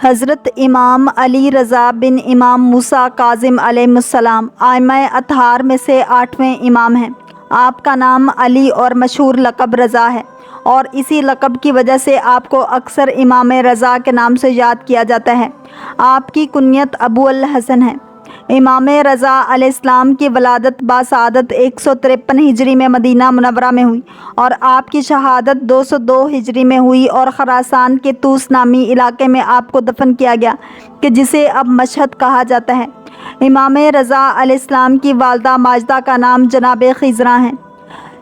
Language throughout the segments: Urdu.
حضرت امام علی رضا بن امام موسیٰ کاظم علیہ السلام ائمہ اطہار میں سے 8ویں امام ہیں۔ آپ کا نام علی اور مشہور لقب رضا ہے، اور اسی لقب کی وجہ سے آپ کو اکثر امام رضا کے نام سے یاد کیا جاتا ہے۔ آپ کی کنیت ابو الحسن ہے۔ امام رضا علیہ السلام کی ولادت باسعادت 153 ہجری میں مدینہ منورہ میں ہوئی، اور آپ کی شہادت 202 ہجری میں ہوئی، اور خراسان کے طوس نامی علاقے میں آپ کو دفن کیا گیا کہ جسے اب مشہد کہا جاتا ہے۔ امام رضا علیہ السلام کی والدہ ماجدہ کا نام جناب خیزراں ہے۔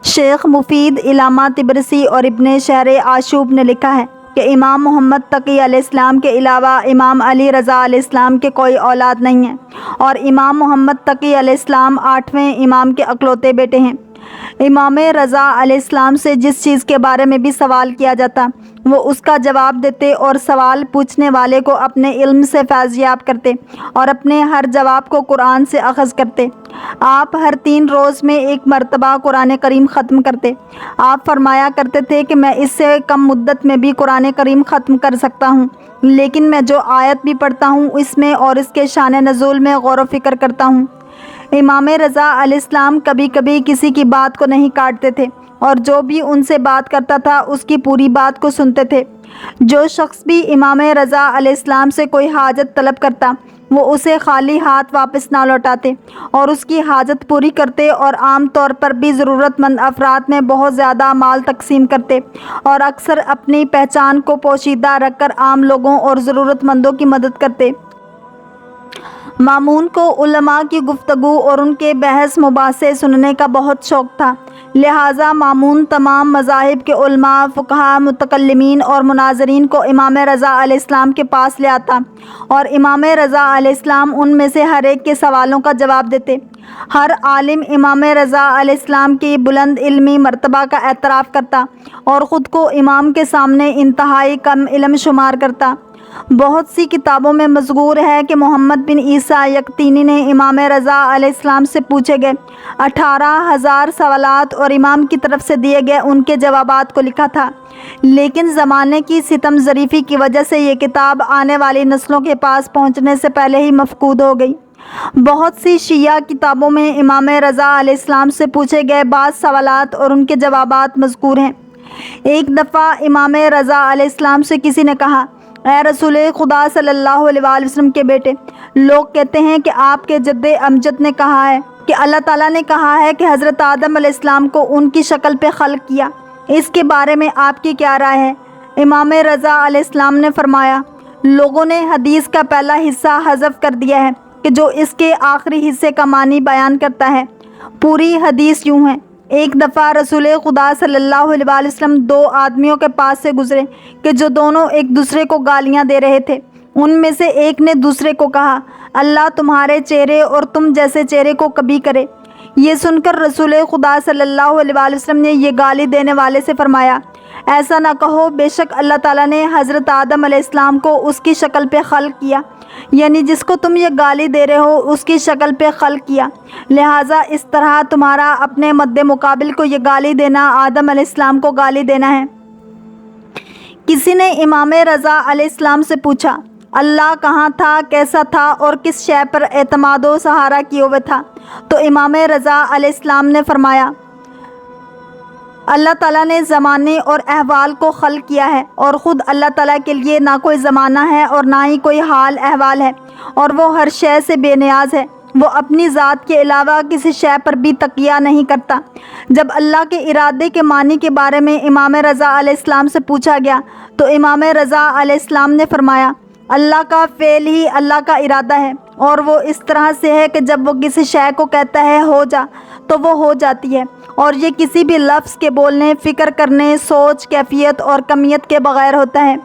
شیخ مفید علامہ طبرسی اور ابن شہر آشوب نے لکھا ہے کہ امام محمد تقی علیہ السلام کے علاوہ امام علی رضا علیہ السلام کے کوئی اولاد نہیں ہے، اور امام محمد تقی علیہ السلام 8ویں امام کے اکلوتے بیٹے ہیں۔ امام رضا علیہ السلام سے جس چیز کے بارے میں بھی سوال کیا جاتا وہ اس کا جواب دیتے، اور سوال پوچھنے والے کو اپنے علم سے فیض یاب کرتے، اور اپنے ہر جواب کو قرآن سے اخذ کرتے۔ آپ ہر 3 روز میں ایک مرتبہ قرآن کریم ختم کرتے۔ آپ فرمایا کرتے تھے کہ میں اس سے کم مدت میں بھی قرآن کریم ختم کر سکتا ہوں، لیکن میں جو آیت بھی پڑھتا ہوں اس میں اور اس کے شان نزول میں غور و فکر کرتا ہوں۔ امام رضا علیہ السلام کبھی کبھی کسی کی بات کو نہیں کاٹتے تھے، اور جو بھی ان سے بات کرتا تھا اس کی پوری بات کو سنتے تھے۔ جو شخص بھی امام رضا علیہ السلام سے کوئی حاجت طلب کرتا وہ اسے خالی ہاتھ واپس نہ لوٹاتے، اور اس کی حاجت پوری کرتے، اور عام طور پر بھی ضرورت مند افراد میں بہت زیادہ مال تقسیم کرتے، اور اکثر اپنی پہچان کو پوشیدہ رکھ کر عام لوگوں اور ضرورت مندوں کی مدد کرتے۔ مامون کو علماء کی گفتگو اور ان کے بحث مباحثے سننے کا بہت شوق تھا، لہٰذا مامون تمام مذاہب کے علماء، فقہا، متکلمین اور مناظرین کو امام رضا علیہ السلام کے پاس لے آتا، اور امام رضا علیہ السلام ان میں سے ہر ایک کے سوالوں کا جواب دیتے۔ ہر عالم امام رضا علیہ السلام کی بلند علمی مرتبہ کا اعتراف کرتا، اور خود کو امام کے سامنے انتہائی کم علم شمار کرتا۔ بہت سی کتابوں میں مذکور ہے کہ محمد بن عیسیٰ یقطینی نے امام رضا علیہ السلام سے پوچھے گئے 18,000 سوالات اور امام کی طرف سے دیے گئے ان کے جوابات کو لکھا تھا، لیکن زمانے کی ستم ظریفی کی وجہ سے یہ کتاب آنے والی نسلوں کے پاس پہنچنے سے پہلے ہی مفقود ہو گئی۔ بہت سی شیعہ کتابوں میں امام رضا علیہ السلام سے پوچھے گئے بعض سوالات اور ان کے جوابات مذکور ہیں۔ ایک دفعہ امام رضا علیہ السلام سے کسی نے کہا، اے رسول خدا صلی اللہ علیہ وآلہ وسلم کے بیٹے، لوگ کہتے ہیں کہ آپ کے جد امجد نے کہا ہے کہ اللہ تعالیٰ نے کہا ہے کہ حضرت آدم علیہ السلام کو ان کی شکل پہ خلق کیا، اس کے بارے میں آپ کی کیا رائے ہے؟ امام رضا علیہ السلام نے فرمایا، لوگوں نے حدیث کا پہلا حصہ حذف کر دیا ہے کہ جو اس کے آخری حصے کا معنی بیان کرتا ہے۔ پوری حدیث یوں ہے، ایک دفعہ رسول خدا صلی اللہ علیہ وآلہ وسلم 2 آدمیوں کے پاس سے گزرے کہ جو دونوں ایک دوسرے کو گالیاں دے رہے تھے۔ ان میں سے ایک نے دوسرے کو کہا، اللہ تمہارے چہرے اور تم جیسے چہرے کو کبھی کرے۔ یہ سن کر رسول خدا صلی اللہ علیہ وآلہ وسلم نے یہ گالی دینے والے سے فرمایا، ایسا نہ کہو، بے شک اللہ تعالیٰ نے حضرت آدم علیہ السلام کو اس کی شکل پہ خلق کیا، یعنی جس کو تم یہ گالی دے رہے ہو اس کی شکل پہ خلق کیا، لہٰذا اس طرح تمہارا اپنے مد مقابل کو یہ گالی دینا آدم علیہ السلام کو گالی دینا ہے۔ کسی نے امام رضا علیہ السلام سے پوچھا، اللہ کہاں تھا، کیسا تھا، اور کس شے پر اعتماد و سہارا کیے ہوئے تھا؟ تو امام رضا علیہ السلام نے فرمایا، اللہ تعالیٰ نے زمانے اور احوال کو خلق کیا ہے، اور خود اللہ تعالیٰ کے لیے نہ کوئی زمانہ ہے اور نہ ہی کوئی حال احوال ہے، اور وہ ہر شے سے بے نیاز ہے۔ وہ اپنی ذات کے علاوہ کسی شے پر بھی تکیہ نہیں کرتا۔ جب اللہ کے ارادے کے معنی کے بارے میں امام رضا علیہ السلام سے پوچھا گیا تو امام رضا علیہ السلام نے فرمایا، اللہ کا فعل ہی اللہ کا ارادہ ہے، اور وہ اس طرح سے ہے کہ جب وہ کسی شے کو کہتا ہے ہو جا تو وہ ہو جاتی ہے، اور یہ کسی بھی لفظ کے بولنے، فکر کرنے، سوچ، کیفیت اور کمیت کے بغیر ہوتا ہے۔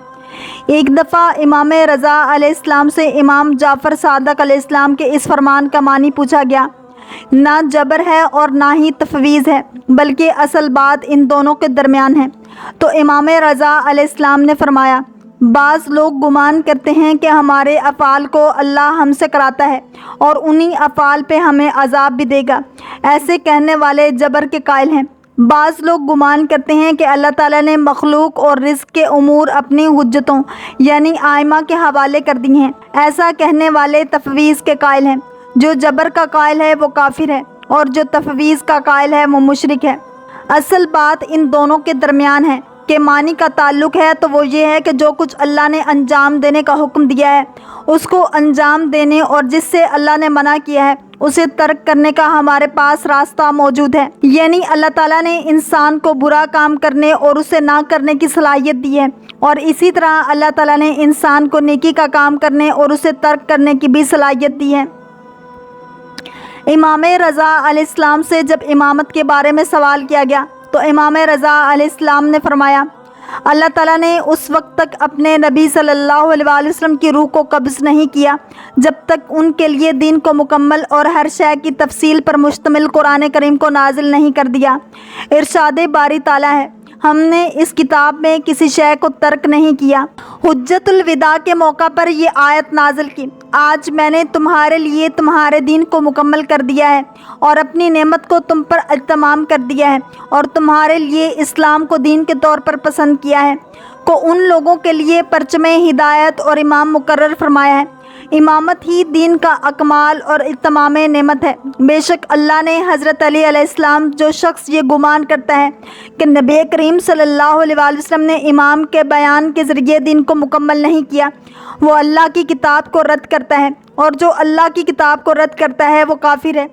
ایک دفعہ امام رضا علیہ السلام سے امام جعفر صادق علیہ السلام کے اس فرمان کا معنی پوچھا گیا، نہ جبر ہے اور نہ ہی تفویض ہے، بلکہ اصل بات ان دونوں کے درمیان ہے۔ تو امام رضا علیہ السلام نے فرمایا، بعض لوگ گمان کرتے ہیں کہ ہمارے افعال کو اللہ ہم سے کراتا ہے اور انہی افعال پہ ہمیں عذاب بھی دے گا۔ ایسے کہنے والے جبر کے قائل ہیں۔ بعض لوگ گمان کرتے ہیں کہ اللہ تعالیٰ نے مخلوق اور رزق کے امور اپنی حجتوں یعنی ائمہ کے حوالے کر دی ہیں۔ ایسا کہنے والے تفویض کے قائل ہیں۔ جو جبر کا قائل ہے وہ کافر ہے اور جو تفویض کا قائل ہے وہ مشرک ہے۔ اصل بات ان دونوں کے درمیان ہے کہ معنی کا تعلق ہے تو وہ یہ ہے کہ جو کچھ اللہ نے انجام دینے کا حکم دیا ہے اس کو انجام دینے اور جس سے اللہ نے منع کیا ہے اسے ترک کرنے کا ہمارے پاس راستہ موجود ہے۔ یعنی اللہ تعالیٰ نے انسان کو برا کام کرنے اور اسے نہ کرنے کی صلاحیت دی ہے، اور اسی طرح اللہ تعالیٰ نے انسان کو نیکی کا کام کرنے اور اسے ترک کرنے کی بھی صلاحیت دی ہے۔ امام رضا علیہ السلام سے جب امامت کے بارے میں سوال کیا گیا تو امام رضا علیہ السلام نے فرمایا، اللہ تعالیٰ نے اس وقت تک اپنے نبی صلی اللہ علیہ وسلم کی روح کو قبض نہیں کیا جب تک ان کے لیے دین کو مکمل اور ہر شے کی تفصیل پر مشتمل قرآن کریم کو نازل نہیں کر دیا۔ ارشاد باری تعالیٰ ہے، ہم نے اس کتاب میں کسی شے کو ترک نہیں کیا۔ حجت الوداع کے موقع پر یہ آیت نازل کی، آج میں نے تمہارے لیے تمہارے دین کو مکمل کر دیا ہے اور اپنی نعمت کو تم پر اتمام کر دیا ہے اور تمہارے لیے اسلام کو دین کے طور پر پسند کیا ہے، کو ان لوگوں کے لیے پرچم ہدایت اور امام مقرر فرمایا ہے۔ امامت ہی دین کا اکمال اور اتمام نعمت ہے۔ بے شک اللہ نے حضرت علی علیہ السلام، جو شخص یہ گمان کرتا ہے کہ نبی کریم صلی اللہ علیہ وسلم نے امام کے بیان کے ذریعے دین کو مکمل نہیں کیا، وہ اللہ کی کتاب کو رد کرتا ہے، اور جو اللہ کی کتاب کو رد کرتا ہے وہ کافر ہے۔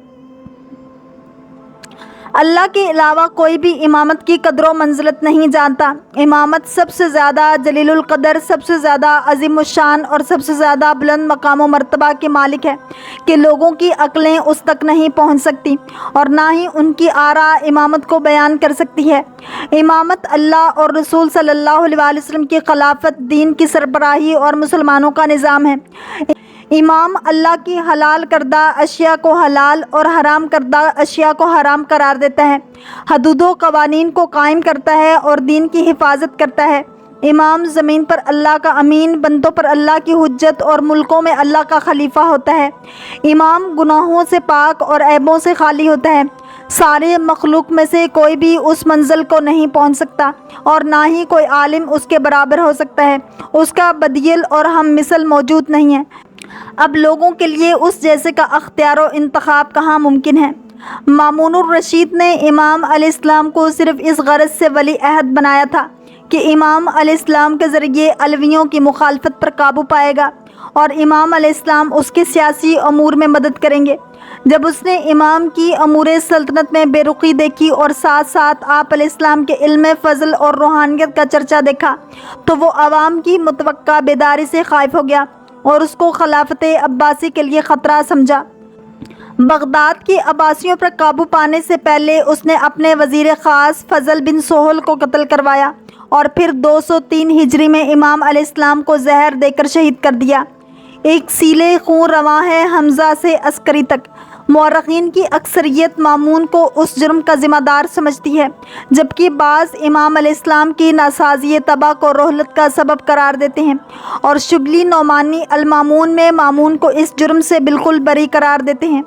اللہ کے علاوہ کوئی بھی امامت کی قدر و منزلت نہیں جانتا۔ امامت سب سے زیادہ جلیل القدر، سب سے زیادہ عظیم الشان اور سب سے زیادہ بلند مقام و مرتبہ کے مالک ہے کہ لوگوں کی عقلیں اس تک نہیں پہنچ سکتی اور نہ ہی ان کی آراء امامت کو بیان کر سکتی ہے۔ امامت اللہ اور رسول صلی اللہ علیہ وسلم کی خلافت، دین کی سربراہی اور مسلمانوں کا نظام ہے۔ امام اللہ کی حلال کردہ اشیاء کو حلال اور حرام کردہ اشیاء کو حرام قرار دیتا ہے، حدود و قوانین کو قائم کرتا ہے اور دین کی حفاظت کرتا ہے۔ امام زمین پر اللہ کا امین، بندوں پر اللہ کی حجت اور ملکوں میں اللہ کا خلیفہ ہوتا ہے۔ امام گناہوں سے پاک اور عیبوں سے خالی ہوتا ہے۔ سارے مخلوق میں سے کوئی بھی اس منزل کو نہیں پہنچ سکتا اور نہ ہی کوئی عالم اس کے برابر ہو سکتا ہے، اس کا بدیل اور ہم مثل موجود نہیں ہے۔ اب لوگوں کے لیے اس جیسے کا اختیار و انتخاب کہاں ممکن ہے؟ مامون الرشید نے امام علیہ السلام کو صرف اس غرض سے ولی عہد بنایا تھا کہ امام علیہ السلام کے ذریعے علویوں کی مخالفت پر قابو پائے گا اور امام علیہ السلام اس کے سیاسی امور میں مدد کریں گے۔ جب اس نے امام کی امور سلطنت میں بے رخی دیکھی اور ساتھ ساتھ آپ علیہ السلام کے علم، فضل اور روحانیت کا چرچا دیکھا تو وہ عوام کی متوقع بیداری سے خائف ہو گیا اور اس کو خلافت عباسی کے لیے خطرہ سمجھا۔ بغداد کی عباسیوں پر قابو پانے سے پہلے اس نے اپنے وزیر خاص فضل بن سہل کو قتل کروایا اور پھر 203 ہجری میں امام علیہ السلام کو زہر دے کر شہید کر دیا۔ ایک سیلے خون رواں ہے حمزہ سے عسکری تک۔ مورخین کی اکثریت مامون کو اس جرم کا ذمہ دار سمجھتی ہے، جبکہ بعض امام علیہ السلام کی ناسازی طبع کو رحلت کا سبب قرار دیتے ہیں، اور شبلی نعمانی المامون میں مامون کو اس جرم سے بالکل بری قرار دیتے ہیں۔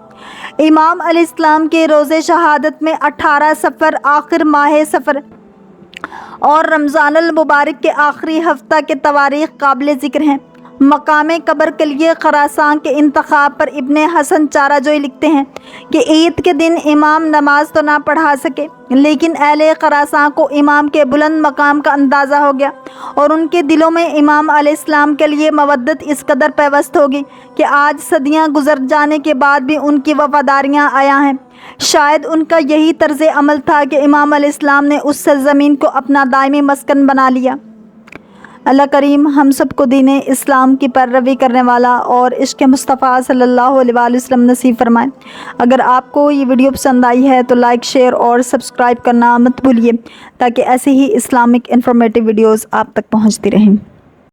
امام علیہ السلام کے روز شہادت میں 18 صفر، آخر ماہ صفر اور رمضان المبارک کے آخری ہفتہ کے تواریخ قابل ذکر ہیں۔ مقام قبر کے لیے خراسان کے انتخاب پر ابن حسن چارہ جوئی لکھتے ہیں کہ عید کے دن امام نماز تو نہ پڑھا سکے، لیکن اہل خراسان کو امام کے بلند مقام کا اندازہ ہو گیا اور ان کے دلوں میں امام علیہ السلام کے لیے مودت اس قدر پیوست ہوگی کہ آج صدیاں گزر جانے کے بعد بھی ان کی وفاداریاں آیا ہیں۔ شاید ان کا یہی طرز عمل تھا کہ امام علیہ السلام نے اس سرزمین کو اپنا دائمی مسکن بنا لیا۔ اللہ کریم ہم سب کو دین اسلام کی پیروی کرنے والا اور عشق مصطفیٰ صلی اللہ علیہ وسلم نصیب فرمائے۔ اگر آپ کو یہ ویڈیو پسند آئی ہے تو لائک، شیئر اور سبسکرائب کرنا مت بھولیے تاکہ ایسے ہی اسلامک انفارمیٹیو ویڈیوز آپ تک پہنچتی رہیں۔